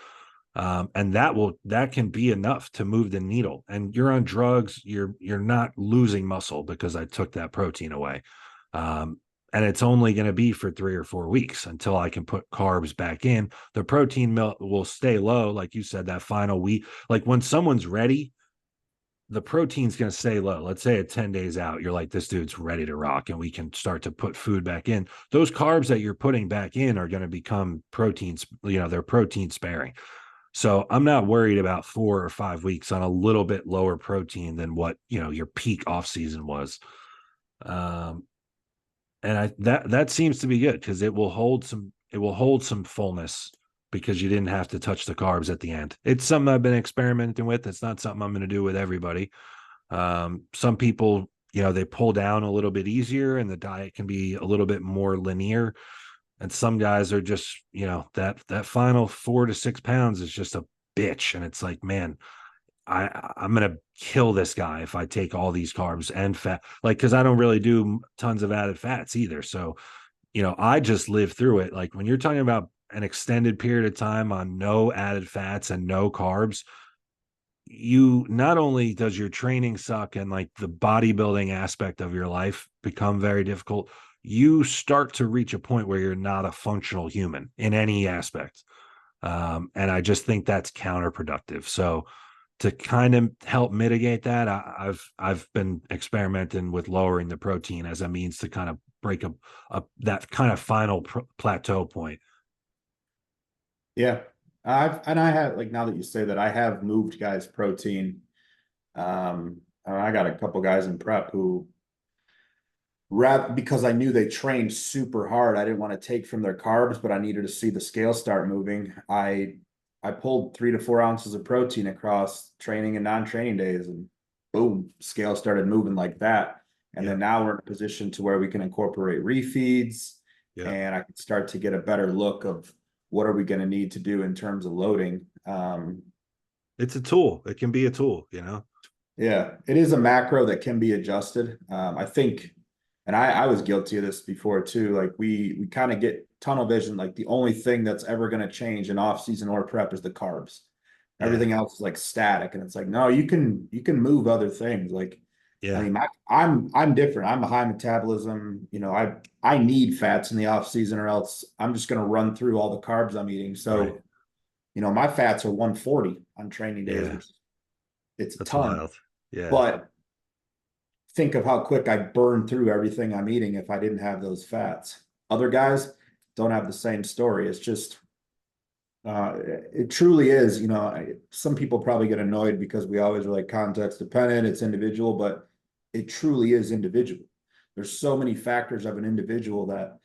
And that can be enough to move the needle. And you're on drugs, you're not losing muscle because I took that protein away. And it's only going to be for 3 or 4 weeks until I can put carbs back in. The protein will stay low, like you said, that final week. Like when someone's ready, the protein's going to stay low. Let's say at 10 days out, you're like, this dude's ready to rock, and we can start to put food back in. Those carbs that you're putting back in are going to become proteins, they're protein sparing. So I'm not worried about 4 or 5 weeks on a little bit lower protein than what, your peak off season was. Um, and that seems to be good because it will hold some fullness because you didn't have to touch the carbs at the end. It's something I've been experimenting with. It's not something I'm going to do with everybody. Some people, they pull down a little bit easier and the diet can be a little bit more linear. And some guys are just, that final 4 to 6 pounds is just a bitch. And it's like, man, I'm gonna kill this guy if I take all these carbs and fat, like, because I don't really do tons of added fats either. So, I just live through it. Like when you're talking about an extended period of time on no added fats and no carbs, you not only does your training suck and like the bodybuilding aspect of your life become very difficult, you start to reach a point where you're not a functional human in any aspect. And I just think that's counterproductive. So to kind of help mitigate that, I've been experimenting with lowering the protein as a means to kind of break up that kind of final plateau point. Yeah. I have, like, now that you say that, I have moved guys protein I got a couple guys in prep who, because I knew they trained super hard, I didn't want to take from their carbs, but I needed to see the scale start moving. I pulled 3 to 4 ounces of protein across training and non-training days, and boom, scale started moving like that. And then now we're in a position to where we can incorporate refeeds, and I can start to get a better look of what are we going to need to do in terms of loading. It's a tool. It can be a tool, you know? Yeah, it is a macro that can be adjusted. I think, and I was guilty of this before too. Like we kind of get tunnel vision. Like the only thing that's ever going to change in off season or prep is the carbs. Everything else is like static, and it's like, no, you can move other things. Like, I mean, I'm different. I'm a high metabolism. You know, I need fats in the off season, or else I'm just going to run through all the carbs I'm eating. So, you know, my fats are 140 on training days, which it's a ton. Wild. Yeah. But think of how quick I burn through everything I'm eating if I didn't have those fats. Other guys don't have the same story. It's just, it truly is, you know, some people probably get annoyed because we always are like context dependent, it's individual, but it truly is individual. There's so many factors of an individual that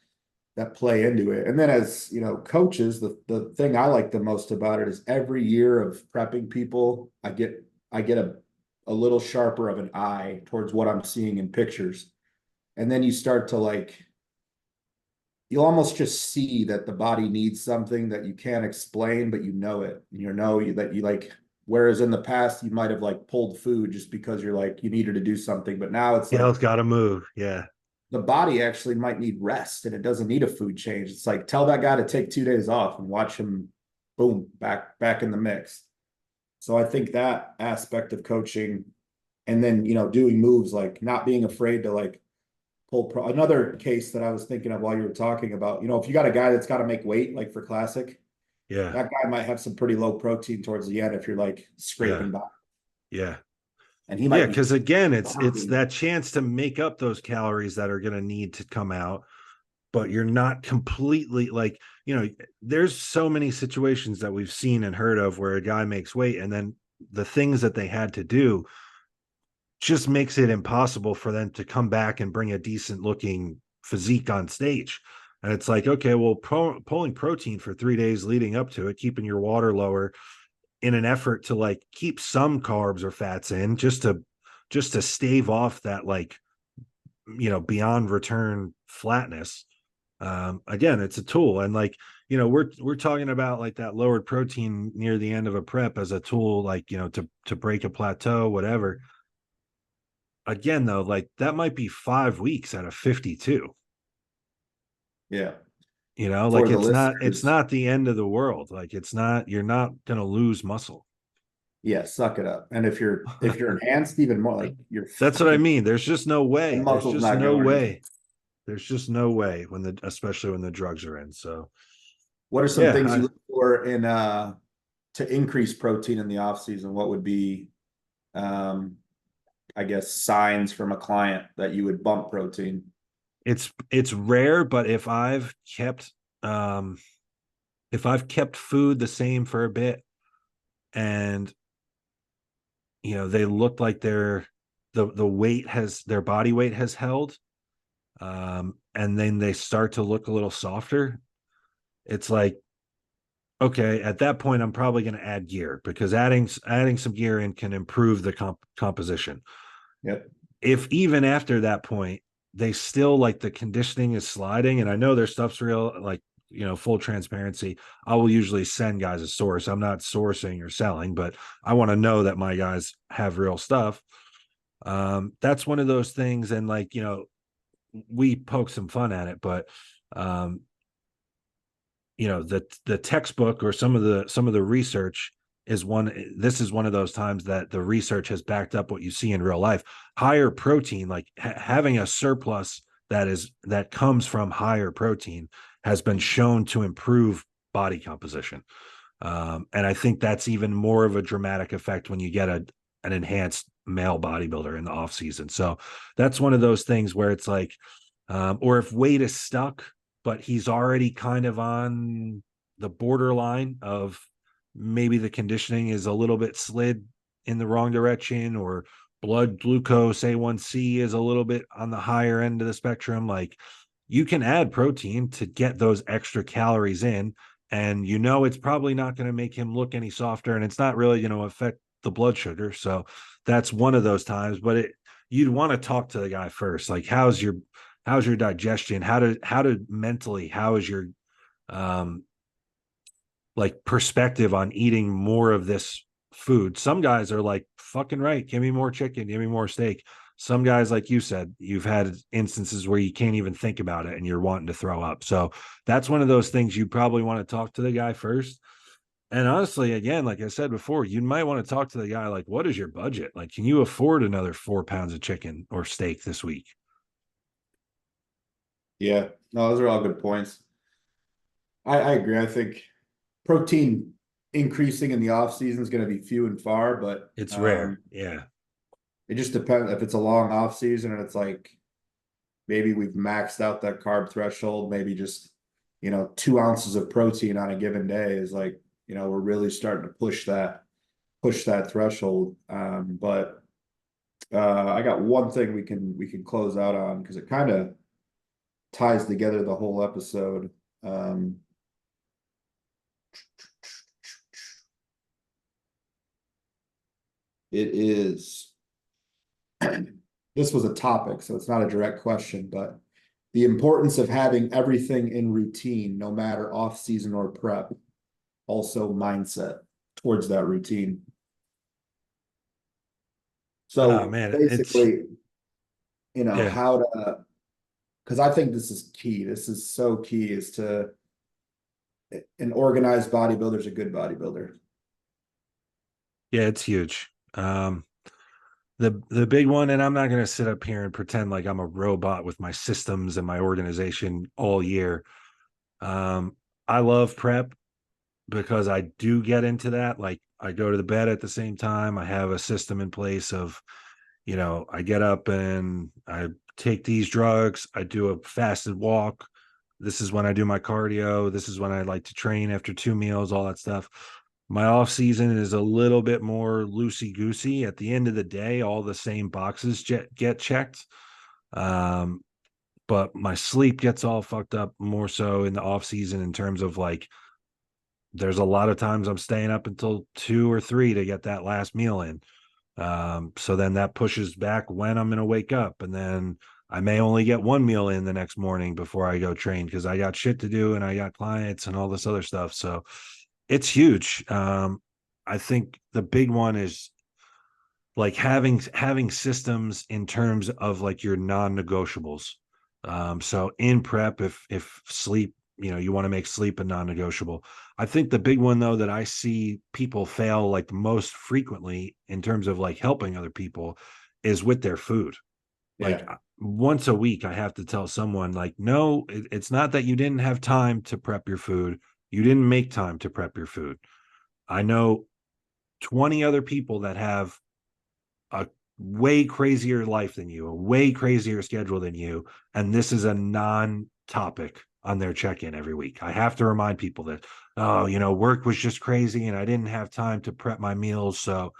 play into it. And then as, you know, coaches, the thing I like the most about it is every year of prepping people, I get a little sharper of an eye towards what I'm seeing in pictures. And then you start to like, you'll almost just see that the body needs something that you can't explain, but you know it. You know that you like, whereas in the past, you might have like pulled food just because you're like, you needed to do something. But now it's like, it's got to move. Yeah. The body actually might need rest, and it doesn't need a food change. It's like, tell that guy to take 2 days off and watch him, boom, back in the mix. So I think that aspect of coaching, and then, you know, doing moves, like not being afraid to like another case that I was thinking of while you were talking about, you know, if you got a guy that's got to make weight, like for classic, that guy might have some pretty low protein towards the end if you're like scraping by. Yeah. And he might because again, it's that chance to make up those calories that are going to need to come out, but you're not completely like, you know, there's so many situations that we've seen and heard of where a guy makes weight and then the things that they had to do just makes it impossible for them to come back and bring a decent looking physique on stage. And it's like, okay, well, pulling protein for 3 days leading up to it, keeping your water lower in an effort to like keep some carbs or fats in just to stave off that, like, you know, beyond return flatness. Again, it's a tool. And like, you know, we're talking about like that lowered protein near the end of a prep as a tool, like, you know, to break a plateau, whatever. Again, though, like that might be 5 weeks out of 52. Yeah. You know, like it's not the end of the world. Like you're not going to lose muscle. Yeah, suck it up. And if you're enhanced even more, like that's what I mean. There's just no way. There's just no way. There's just no way especially when the drugs are in. So what are some things you look for in to increase protein in the off season? What would be I guess signs from a client that you would bump protein? It's rare, but if I've kept food the same for a bit and, you know, they look like the weight their body weight has held, and then they start to look a little softer, it's like, okay, at that point I'm probably going to add gear, because adding some gear in can improve the composition. Yep. If even after that point they still like the conditioning is sliding, and I know their stuff's real, like, you know, full transparency, I will usually send guys a source. I'm not sourcing or selling, but I want to know that my guys have real stuff. That's one of those things. And like, you know, we poke some fun at it, but you know, the textbook or some of the research is this is one of those times that the research has backed up what you see in real life. Higher protein, like having a surplus that comes from higher protein, has been shown to improve body composition. And I think that's even more of a dramatic effect when you get an enhanced male bodybuilder in the off season. So that's one of those things where it's like, or if weight is stuck, but he's already kind of on the borderline of maybe the conditioning is a little bit slid in the wrong direction, or blood glucose A1C is a little bit on the higher end of the spectrum, like you can add protein to get those extra calories in, and it's probably not going to make him look any softer, and it's not really going to affect the blood sugar. So that's one of those times. But you'd want to talk to the guy first, like how's your digestion, how to mentally, how is your like perspective on eating more of this food. Some guys are like, fucking right, give me more chicken, give me more steak. Some guys, like you said, you've had instances where you can't even think about it and you're wanting to throw up. So that's one of those things you probably want to talk to the guy first. And honestly, again, like I said before, you might want to talk to the guy like, what is your budget? Like, can you afford another 4 pounds of chicken or steak this week? Yeah, no, those are all good points. I agree. I think protein increasing in the off season is going to be few and far, but It's rare. Yeah. it just depends if it's a long off season and it's like maybe we've maxed out that carb threshold, maybe just 2 ounces of protein on a given day is like, we're really starting to push that threshold. But I got one thing we can close out on because it kind of ties together the whole episode. It is, this was a topic, so it's not a direct question, but the importance of having everything in routine, no matter off season or prep, also mindset towards that routine. So man, basically, yeah. how to, because I think this is key. This is so key, is to, an organized bodybuilder is a good bodybuilder. Yeah, it's huge. The big one, and I'm not going to sit up here and pretend like I'm a robot with my systems and my organization all year. I love prep because I do get into that. Like, I go to the bed at the same time. I have a system in place of, I get up and I take these drugs. I do a fasted walk. This is when I do my cardio. This is when I like to train after 2 meals, all that stuff. My off season is a little bit more loosey goosey. At the end of the day, all the same boxes get checked. But my sleep gets all fucked up more so in the off season, in terms of like, there's a lot of times I'm staying up until 2 or 3 to get that last meal in. So then that pushes back when I'm going to wake up. And then I may only get 1 meal in the next morning before I go train because I got shit to do and I got clients and all this other stuff. So it's huge. I think the big one is like having systems in terms of like your non-negotiables. So in prep, if sleep, you want to make sleep a non-negotiable. I think the big one though that I see people fail like most frequently in terms of like helping other people is with their food. Like, Yeah. once a week, I have to tell someone like, no, it's not that you didn't have time to prep your food. You didn't make time to prep your food. I know 20 other people that have a way crazier life than you, a way crazier schedule than you, and this is a non-topic on their check-in every week. I have to remind people that, oh, work was just crazy and I didn't have time to prep my meals. So,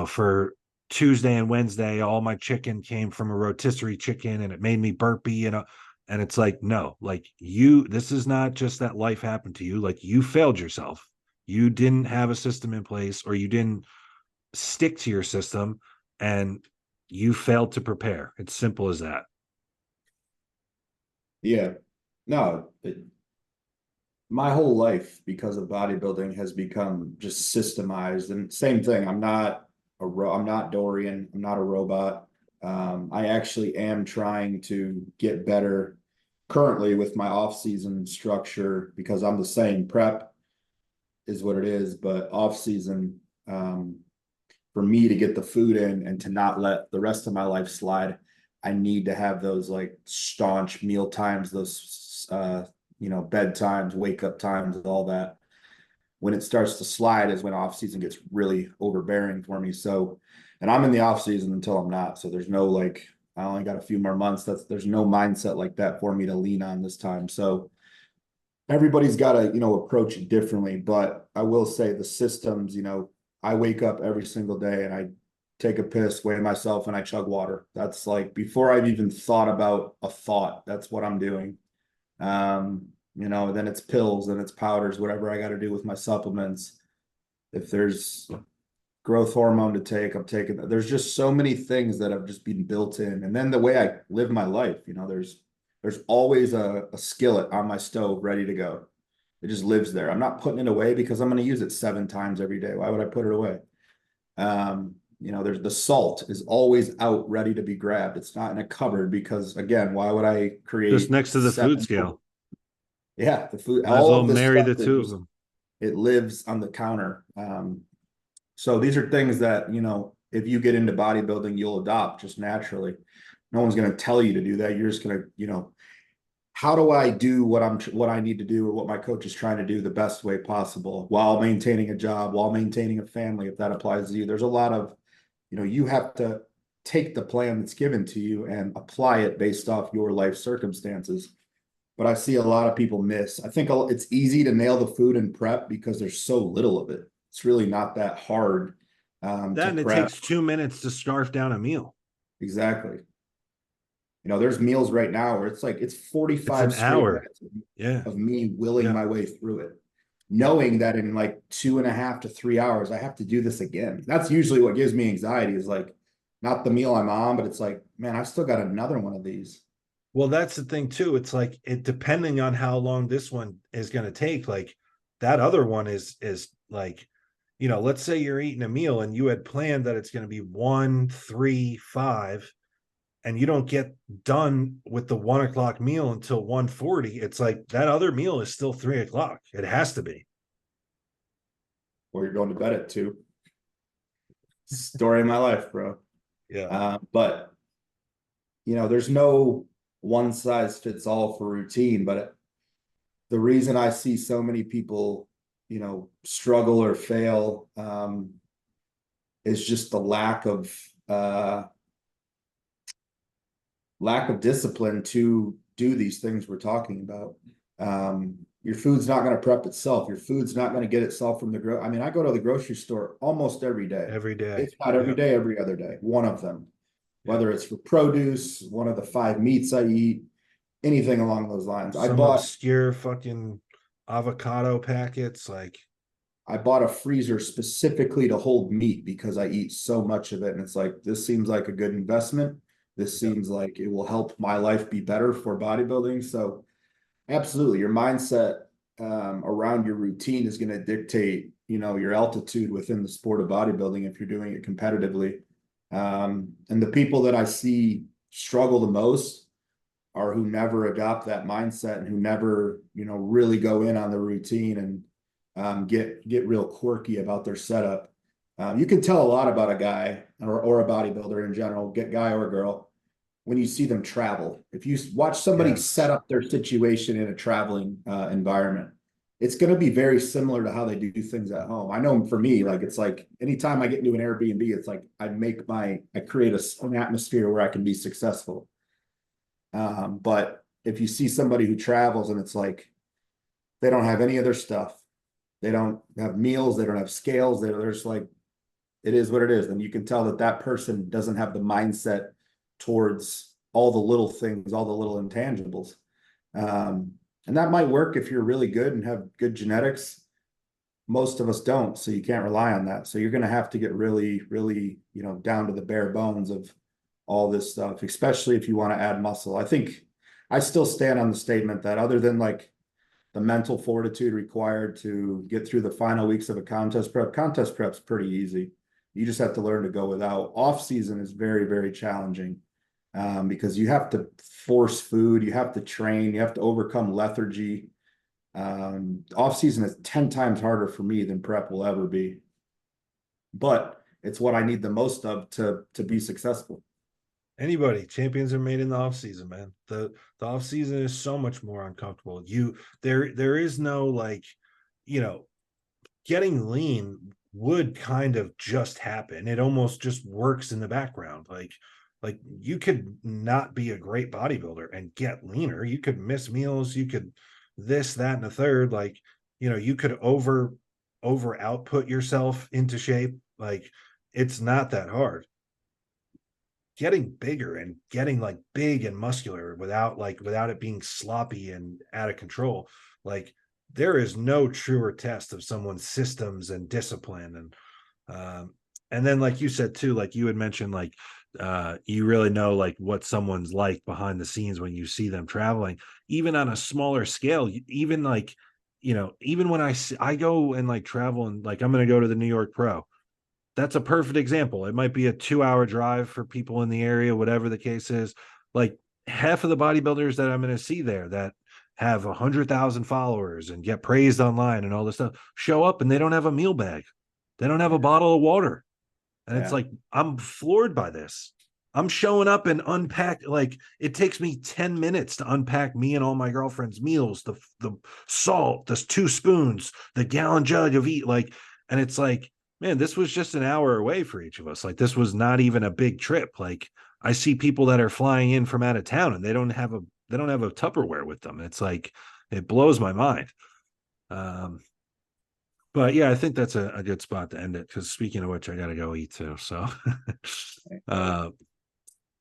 for Tuesday and Wednesday, all my chicken came from a rotisserie chicken and it made me burpy, and it's like, no, like, this is not just that life happened to you. Like, you failed yourself. You didn't have a system in place, or you didn't stick to your system, and you failed to prepare. It's simple as that. Yeah. No, my whole life, because of bodybuilding, has become just systemized. And same thing. I'm not Dorian. I'm not a robot. I actually am trying to get better currently with my off-season structure, because I'm the same. Prep is what it is, but off-season, for me to get the food in and to not let the rest of my life slide, I need to have those like staunch meal times, those bed times, wake up times, all that. When it starts to slide is when off season gets really overbearing for me. So, and I'm in the off season until I'm not. So there's no like, I only got a few more months. There's no mindset like that for me to lean on this time. So everybody's got to, approach it differently. But I will say the systems, I wake up every single day and I take a piss, weigh myself, and I chug water. That's like before I've even thought about a thought. That's what I'm doing. Then it's pills, then it's powders, whatever I got to do with my supplements. If there's growth hormone to take, I'm taking that. There's just so many things that have just been built in. And then the way I live my life, there's always a skillet on my stove ready to go. It just lives there. I'm not putting it away because I'm going to use it 7 times every day. Why would I put it away? There's the salt is always out ready to be grabbed. It's not in a cupboard because, again, why would I create Just next to the food 7 scale? Yeah, the food. Might as All well of this marry the stuff two of them. it lives on the counter. So these are things that, if you get into bodybuilding, you'll adopt just naturally. No one's going to tell you to do that. You're just going to, how do I do what I need to do or what my coach is trying to do the best way possible while maintaining a job, while maintaining a family, if that applies to you. There's a lot of, you have to take the plan that's given to you and apply it based off your life circumstances. But I see a lot of people miss. I think it's easy to nail the food and prep because there's so little of it. It's really not that hard That to and it prep. takes 2 minutes to scarf down a meal. Exactly. There's meals right now where it's 45 It's an hour. minutes of me willing my way through it, knowing that in 2.5 to 3 hours, I have to do this again. That's usually what gives me anxiety is not the meal I'm on, but it's man, I've still got another one of these. Well, that's the thing too. It's depending on how long this one is going to take, that other one is let's say you're eating a meal and you had planned that it's going to be 1, 3, 5, and you don't get done with the 1 o'clock meal until 1:40. It's that other meal is still 3 o'clock. It has to be. Or you're going to bed at 2. Story of my life, bro. Yeah. But there's no one size fits all for routine, but the reason I see so many people, struggle or fail, is just the lack of discipline to do these things we're talking about. Your food's not going to prep itself. Your food's not going to get itself from the I go to the grocery store almost every day. Every day. If not every day, every other day. One of them. Whether it's for produce, one of the 5 meats I eat, anything along those lines. Some obscure fucking avocado packets. I bought a freezer specifically to hold meat because I eat so much of it. And it's this seems like a good investment. This seems like it will help my life be better for bodybuilding. So absolutely, your mindset around your routine is going to dictate, your altitude within the sport of bodybuilding if you're doing it competitively. And the people that I see struggle the most are who never adopt that mindset and who never, really go in on the routine and get real quirky about their setup. You can tell a lot about a guy or a bodybuilder in general, get guy or girl, when you see them travel. If you watch somebody set up their situation in a traveling environment, it's going to be very similar to how they do things at home. I know for me, it's anytime I get into an Airbnb, it's I create an atmosphere where I can be successful. But if you see somebody who travels and it's they don't have any of their stuff, they don't have meals, they don't have scales, they're just it is what it is. And you can tell that person doesn't have the mindset towards all the little things, all the little intangibles. And that might work if you're really good and have good genetics. Most of us don't, so you can't rely on that. So you're going to have to get really, really, down to the bare bones of all this stuff, especially if you want to add muscle. I think I still stand on the statement that other than the mental fortitude required to get through the final weeks of a contest prep's pretty easy. You just have to learn to go without. Off season is very, very challenging. Because you have to force food, you have to train, you have to overcome lethargy. Off season is 10 times harder for me than prep will ever be, but it's what I need the most of to be successful. Champions are made in the off season, man. The off season is so much more uncomfortable. There is no getting lean would kind of just happen. It almost just works in the background. You could not be a great bodybuilder and get leaner. You could miss meals. You could this, that, and the third. You could over output yourself into shape. Like, it's not that hard. Getting bigger and getting like big and muscular without it being sloppy and out of control. Like, there is no truer test of someone's systems and discipline. And then, like you said too, like you had mentioned, like you really know like what someone's like behind the scenes when you see them traveling, even on a smaller scale. Even like, even when I go and like travel, and like I'm going to go to the New York Pro. That's a perfect example. It might be a 2-hour drive for people in the area, whatever the case is. Like, half of the bodybuilders that I'm going to see there that have 100,000 followers and get praised online and all this stuff show up and they don't have a meal bag. They don't have a bottle of water. And it's Yeah. like, I'm floored by this. I'm showing up and unpack. Like, it takes me 10 minutes to unpack me and all my girlfriend's meals, the salt, the 2 spoons, the gallon jug of eat. Like, and it's like, man, this was just an hour away for each of us. Like, this was not even a big trip. Like, I see people that are flying in from out of town and they don't have a Tupperware with them. It's like, it blows my mind. But yeah, I think that's a good spot to end it, because speaking of which, I gotta go eat too. So all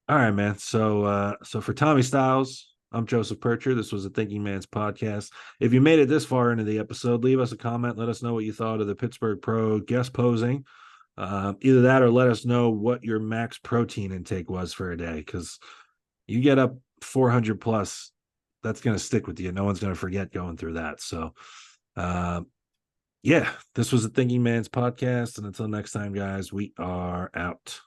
right, man. So for Tommy Styles, I'm Joseph Pircher. This was a Thinking Man's podcast. If you made it this far into the episode, leave us a comment. Let us know what you thought of the Pittsburgh Pro guest posing. Either that, or let us know what your max protein intake was for a day, because you get up 400 plus, that's going to stick with you. No one's going to forget going through that. So, yeah, this was a Thinking Man's podcast. And until next time, guys, we are out.